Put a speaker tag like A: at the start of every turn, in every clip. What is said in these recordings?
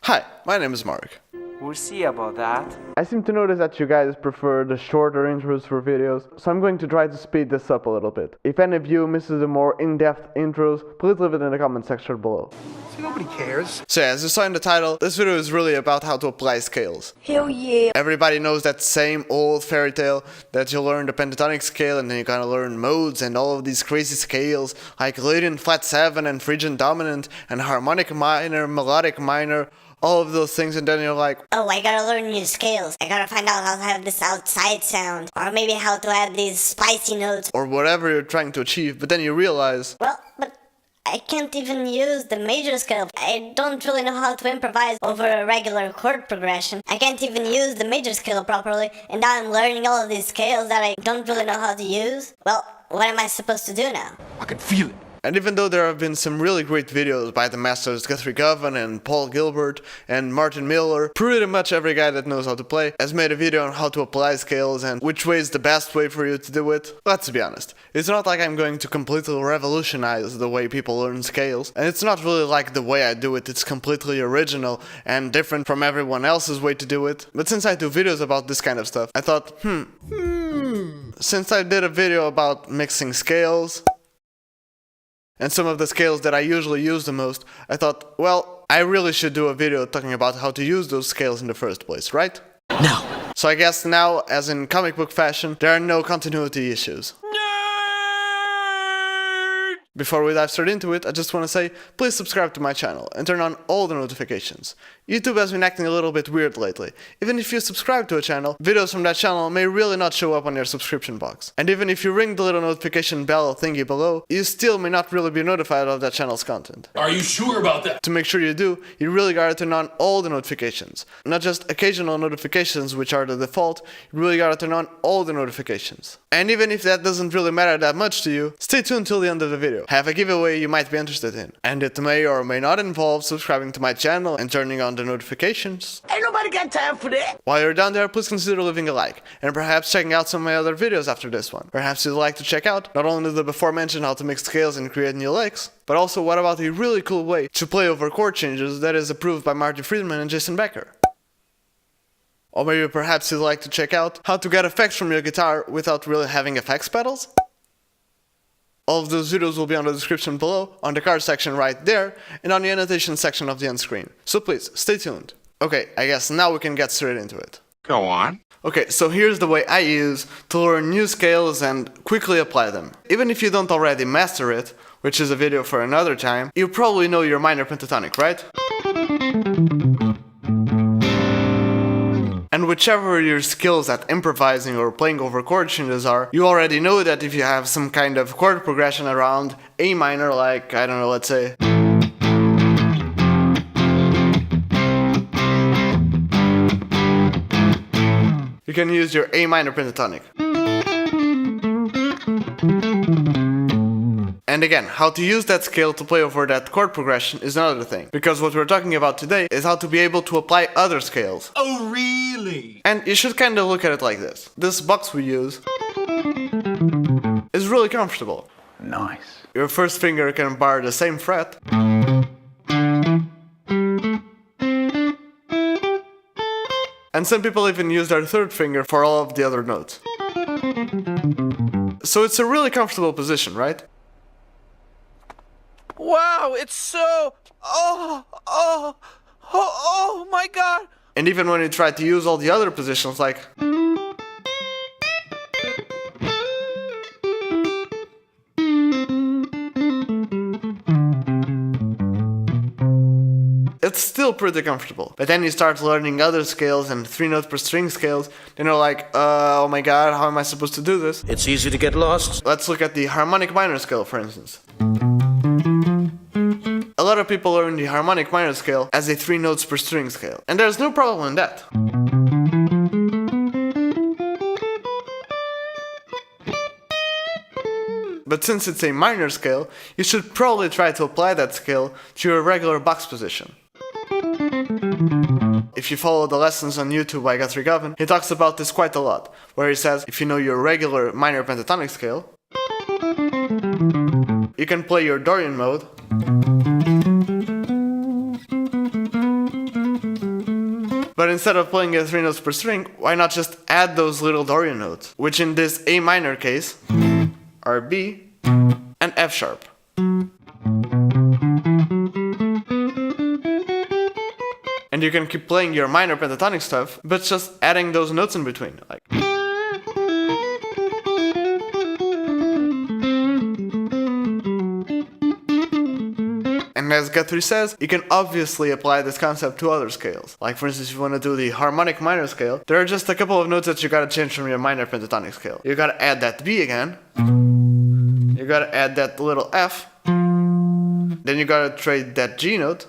A: Hi, my name is Mark.
B: We'll see about that.
A: I seem to notice that you guys prefer the shorter intros for videos, so I'm going to try to speed this up a little bit. If any of you misses the more in-depth intros, please leave it in the comment section below.
C: See, nobody cares.
A: So yeah, as you saw in the title, this video is really about how to apply scales.
D: Hell yeah.
A: Everybody knows that same old fairy tale that you learn the pentatonic scale and then you gotta learn modes and all of these crazy scales like Lydian flat 7 and Phrygian dominant and harmonic minor, melodic minor, all of those things, and then you're like,
D: Oh, I gotta learn new scales. I gotta find out how to have this outside sound. Or maybe how to add these spicy notes.
A: or whatever you're trying to achieve, but then you realize,
D: Well, but I can't even use the major scale. I don't really know how to improvise over a regular chord progression. I can't even use the major scale properly, and now I'm learning all of these scales that I don't really know how to use. Well, what am I supposed to do now?
C: I can feel it.
A: and even though there have been some really great videos by the masters Guthrie Govan and Paul Gilbert and Martin Miller, pretty much every guy that knows how to play has made a video on how to apply scales and which way is the best way for you to do it. Let's be honest, it's not like I'm going to completely revolutionize the way people learn scales, and it's not really like the way I do it, it's completely original and different from everyone else's way to do it. But since I do videos about this kind of stuff, I thought, since I did a video about mixing scales, and some of the scales that I usually use the most, I thought, well, I really should do a video talking about how to use those scales in the first place, right?
C: No.
A: So I guess now, as in comic book fashion, there are no continuity issues. Before we dive straight into it, I just want to say, please subscribe to my channel and turn on all the notifications. YouTube has been acting a little bit weird lately. Even if you subscribe to a channel, videos from that channel may really not show up on your subscription box. And even if you ring the little notification bell thingy below, you still may not really be notified of that channel's content.
E: Are you sure about that?
A: To make sure you do, you really gotta turn on all the notifications. Not just occasional notifications, which are the default, you really gotta turn on all the notifications. And even if that doesn't really matter that much to you, stay tuned till the end of the video. I have a giveaway you might be interested in. And it may or may not involve subscribing to my channel and turning on the notifications.
C: Ain't nobody got time for that.
A: While you're down there, please consider leaving a like, and perhaps checking out some of my other videos after this one. Perhaps you'd like to check out not only the before mentioned how to mix scales and create new licks, but also what about a really cool way to play over chord changes that is approved by Marty Friedman and Jason Becker. Or maybe perhaps you'd like to check out how to get effects from your guitar without really having effects pedals? All of those videos will be on the description below, on the card section right there, and on the annotation section of the end screen. So please, stay tuned. Okay, I guess now we can get straight into it.
C: Go on.
A: Okay, so here's the way I use to learn new scales and quickly apply them. Even if you don't already master it, which is a video for another time, you probably know your minor pentatonic, right? And whichever your skills at improvising or playing over chord changes are, you already know that if you have some kind of chord progression around A minor, like, I don't know, let's say, you can use your A minor pentatonic. And again, how to use that scale to play over that chord progression is another thing, because what we're talking about today is how to be able to apply other scales.
C: Oh, really?
A: And you should kind of look at it like this. This box we use is really comfortable.
C: Nice.
A: Your first finger can bar the same fret. And some people even use their third finger for all of the other notes. So it's a really comfortable position, right?
B: Wow, it's so... Oh my god!
A: And even when you try to use all the other positions like... it's still pretty comfortable. But then you start learning other scales and 3-note per string scales, then you're like, oh my god, how am I supposed to do this?
F: It's easy to get lost.
A: Let's look at the harmonic minor scale, for instance. A lot of people learn the harmonic minor scale as a 3 notes per string scale, and there's no problem in that. But since it's a minor scale, you should probably try to apply that scale to your regular box position. If you follow the lessons on YouTube by Guthrie Govan, he talks about this quite a lot, where he says if you know your regular minor pentatonic scale, you can play your Dorian mode But instead of playing it 3 notes per string, why not just add those little Dorian notes, which in this A minor case are B and F sharp. And you can keep playing your minor pentatonic stuff, but just adding those notes in between, like. And as Guthrie says, you can obviously apply this concept to other scales. Like for instance, if you want to do the harmonic minor scale, there are just a couple of notes that you gotta change from your minor pentatonic scale. You gotta add that B again. You gotta add that little F. Then you gotta trade that G note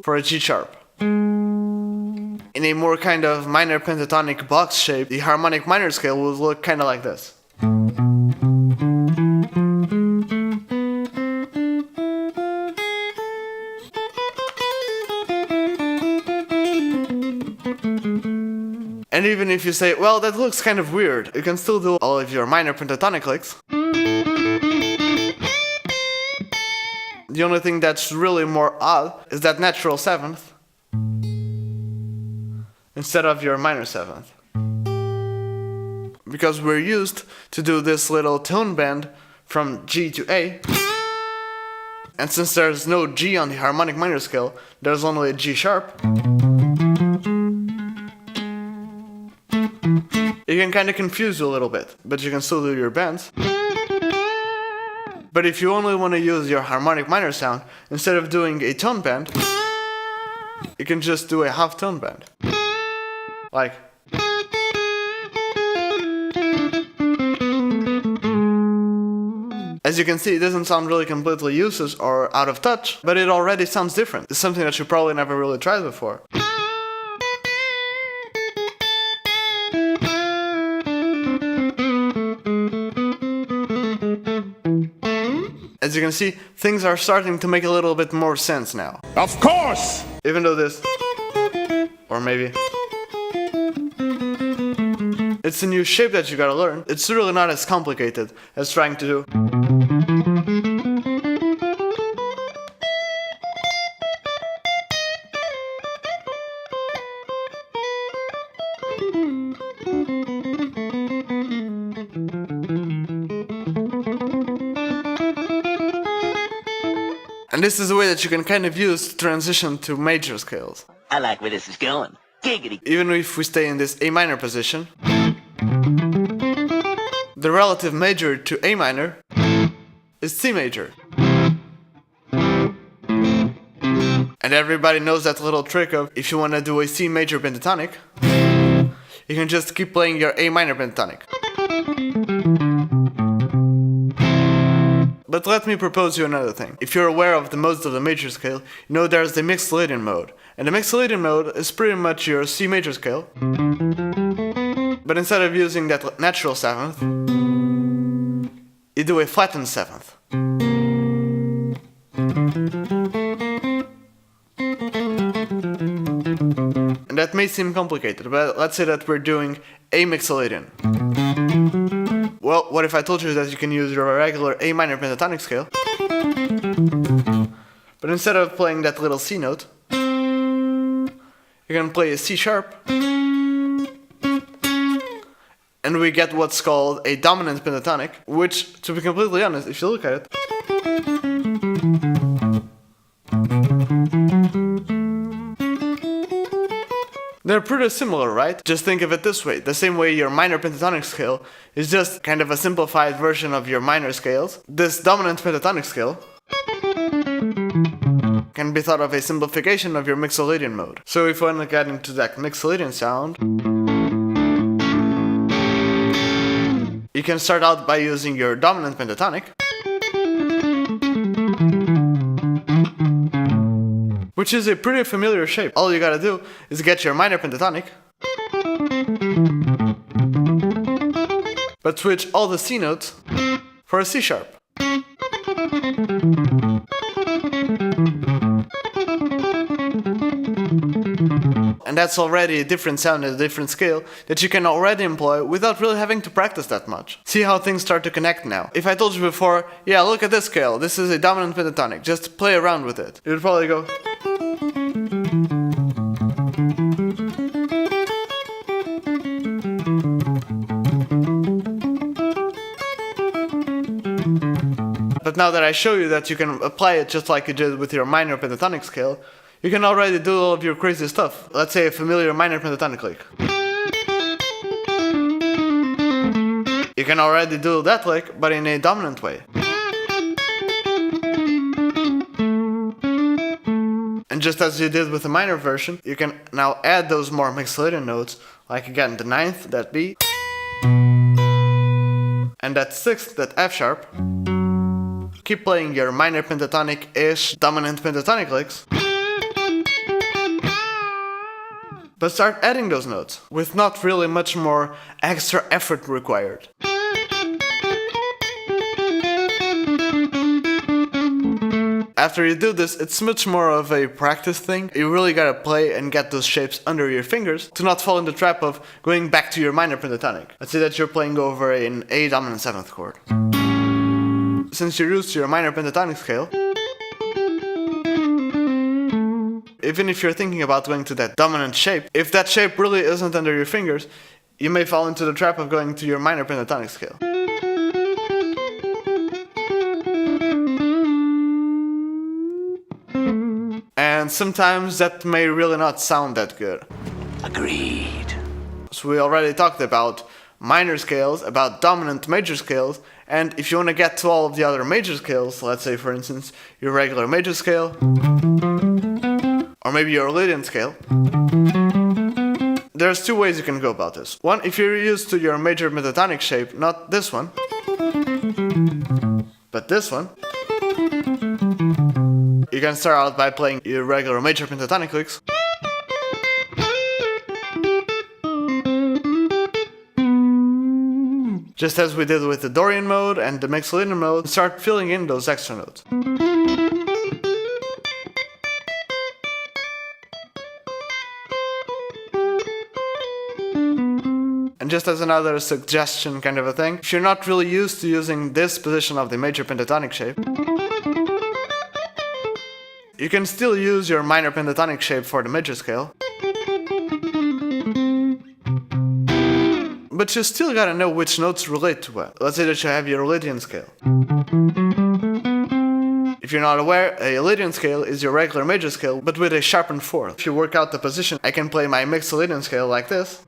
A: for a G sharp. In a more kind of minor pentatonic box shape, the harmonic minor scale will look kind of like this. And even if you say, well, that looks kind of weird, you can still do all of your minor pentatonic licks. The only thing that's really more odd is that natural 7th instead of your minor 7th. Because we're used to do this little tone bend from G to A. And since there's no G on the harmonic minor scale, there's only a G sharp. It can kind of confuse you a little bit, but you can still do your bends. But if you only want to use your harmonic minor sound, instead of doing a tone bend, you can just do a half tone bend. Like. As you can see, it doesn't sound really completely useless or out of touch, but it already sounds different. It's something that you probably never really tried before. As you can see, things are starting to make a little bit more sense now.
C: Of course!
A: Even though this, or maybe, it's a new shape that you gotta learn, it's really not as complicated as trying to do. And this is a way that you can kind of use to transition to major scales.
C: I like where this is going. Giggity.
A: Even if we stay in this A minor position, the relative major to A minor is C major. And everybody knows that little trick of if you want to do a C major pentatonic, you can just keep playing your A minor pentatonic. But let me propose you another thing. If you're aware of the modes of the major scale, you know there's the Mixolydian Mode. And the Mixolydian Mode is pretty much your C major scale. But instead of using that natural 7th, you do a flattened 7th. And that may seem complicated, but let's say that we're doing a Mixolydian. Well, what if I told you that you can use your regular A minor pentatonic scale, but instead of playing that little C note, you can play a C sharp, and we get what's called a dominant pentatonic, which, to be completely honest, if you look at it, they're pretty similar, right? Just think of it this way. The same way your minor pentatonic scale is just kind of a simplified version of your minor scales. This dominant pentatonic scale can be thought of a simplification of your Mixolydian mode. So if we want to get into that Mixolydian sound, you can start out by using your dominant pentatonic, which is a pretty familiar shape. All you gotta do is get your minor pentatonic, but switch all the C notes for a C sharp. And that's already a different sound and a different scale that you can already employ without really having to practice that much. See how things start to connect now. If I told you before, yeah, look at this scale, this is a dominant pentatonic, just play around with it, you'd probably go... now that I show you that you can apply it just like you did with your minor pentatonic scale, you can already do all of your crazy stuff. Let's say a familiar minor pentatonic lick. You can already do that lick, but in a dominant way. And just as you did with the minor version, you can now add those more Mixolydian notes, like again the 9th, that B, and that 6th, that F sharp. Keep playing your minor pentatonic-ish dominant pentatonic licks, but start adding those notes, with not really much more extra effort required. After you do this, it's much more of a practice thing. You really gotta play and get those shapes under your fingers to not fall in the trap of going back to your minor pentatonic. Let's say that you're playing over an A dominant 7th chord. Since you're used to your minor pentatonic scale, even if you're thinking about going to that dominant shape, if that shape really isn't under your fingers, you may fall into the trap of going to your minor pentatonic scale. And sometimes that may really not sound that good.
C: Agreed.
A: So we already talked about minor scales, about dominant major scales, and if you want to get to all of the other major scales, let's say for instance your regular major scale, or maybe your Lydian scale, there's two ways you can go about this. One, if you're used to your major pentatonic shape, not this one, but this one, you can start out by playing your regular major pentatonic licks, just as we did with the Dorian mode and the Mixolydian mode, start filling in those extra notes. And just as another suggestion kind of a thing, if you're not really used to using this position of the major pentatonic shape, you can still use your minor pentatonic shape for the major scale, but you still gotta know which notes relate to what. Let's say that you have your Lydian scale. If you're not aware, a Lydian scale is your regular major scale, but with a sharpened 4th. If you work out the position, I can play my Mixolydian scale like this.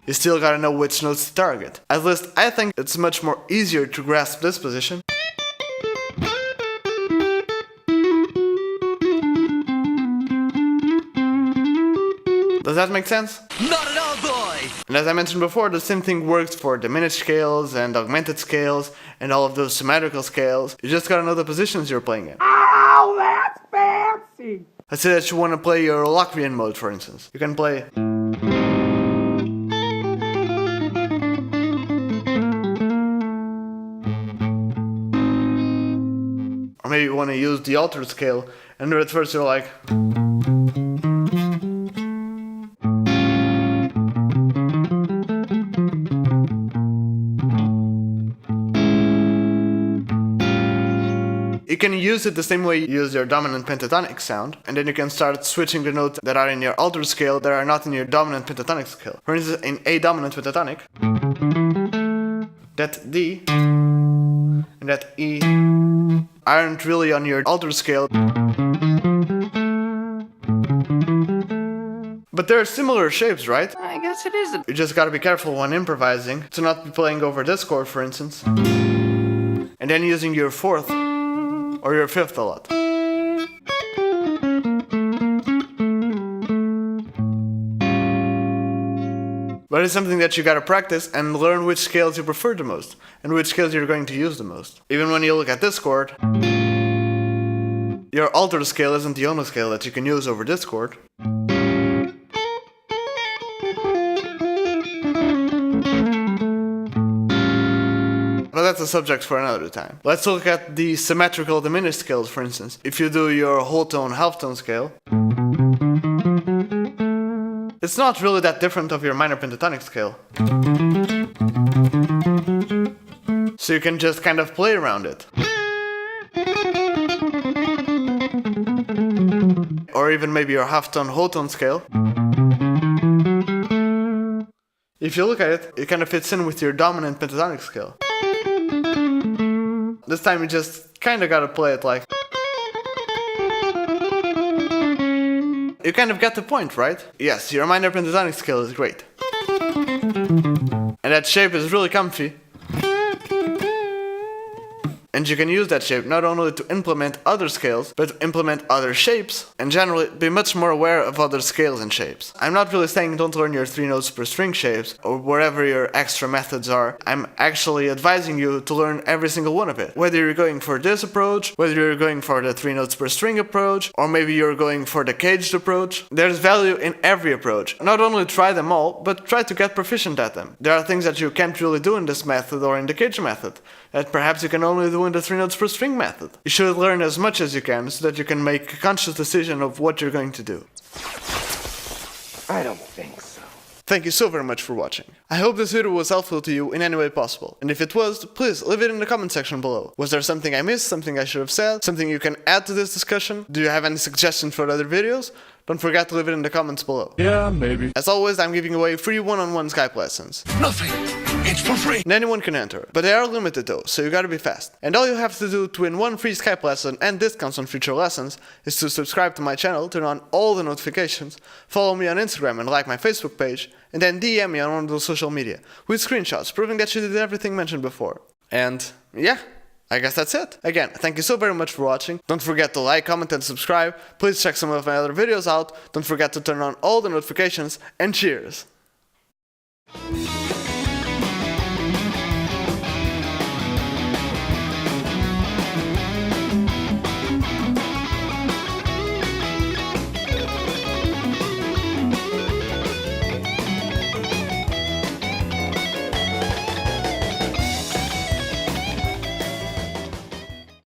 A: You still gotta know which notes to target. At least I think it's much more easier to grasp this position. Does that make sense?
C: Not at all, boy!
A: And as I mentioned before, the same thing works for diminished scales and augmented scales and all of those symmetrical scales. You just gotta know the positions you're playing in.
E: Oh, that's fancy!
A: Let's say that you want to play your Lydian mode, for instance. You can play... Or maybe you want to use the altered scale, and at first you're like... You can use it the same way you use your dominant pentatonic sound, and then you can start switching the notes that are in your altered scale that are not in your dominant pentatonic scale. For instance, in A dominant pentatonic, that D and that E aren't really on your altered scale, but they're similar shapes, right?
B: I guess it isn't.
A: You just gotta be careful when improvising to not be playing over this chord, for instance, and then using your 4th or your 5th a lot. But it's something that you gotta practice and learn which scales you prefer the most, and which scales you're going to use the most. Even when you look at this chord, your altered scale isn't the only scale that you can use over this chord. But that's a subject for another time. Let's look at the symmetrical diminished scales, for instance. If you do your whole tone, half tone scale, it's not really that different of your minor pentatonic scale. So you can just kind of play around it. or even maybe your half-tone whole tone scale. If you look at it, it kind of fits in with your dominant pentatonic scale. This time you just kinda gotta play it like... You kind of get the point, right? Yes, your minor pentatonic scale is great. And that shape is really comfy. And you can use that shape not only to implement other scales, but to implement other shapes, and generally be much more aware of other scales and shapes. I'm not really saying don't learn your 3 notes per string shapes, or whatever your extra methods are. I'm actually advising you to learn every single one of it. Whether you're going for this approach, whether you're going for the 3 notes per string approach, or maybe you're going for the caged approach, there's value in every approach. Not only try them all, but try to get proficient at them. There are things that you can't really do in this method or in the caged method, that perhaps you can only do in the 3 notes per string method. You should learn as much as you can so that you can make a conscious decision of what you're going to do.
E: I don't think so.
A: Thank you so very much for watching. I hope this video was helpful to you in any way possible, and if it was, please leave it in the comment section below. Was there something I missed, something I should have said, something you can add to this discussion? Do you have any suggestions for other videos? Don't forget to leave it in the comments below.
E: Yeah, maybe.
A: As always, I'm giving away free one-on-one Skype lessons.
C: Nothing. It's for free.
A: And anyone can enter, but they are limited though, so you gotta be fast. And all you have to do to win one free Skype lesson and discounts on future lessons is to subscribe to my channel, turn on all the notifications, follow me on Instagram and like my Facebook page, and then DM me on one of those social media, with screenshots proving that you did everything mentioned before. And yeah, I guess that's it. Again, thank you so very much for watching. Don't forget to like, comment and subscribe. Please check some of my other videos out. Don't forget to turn on all the notifications, and cheers!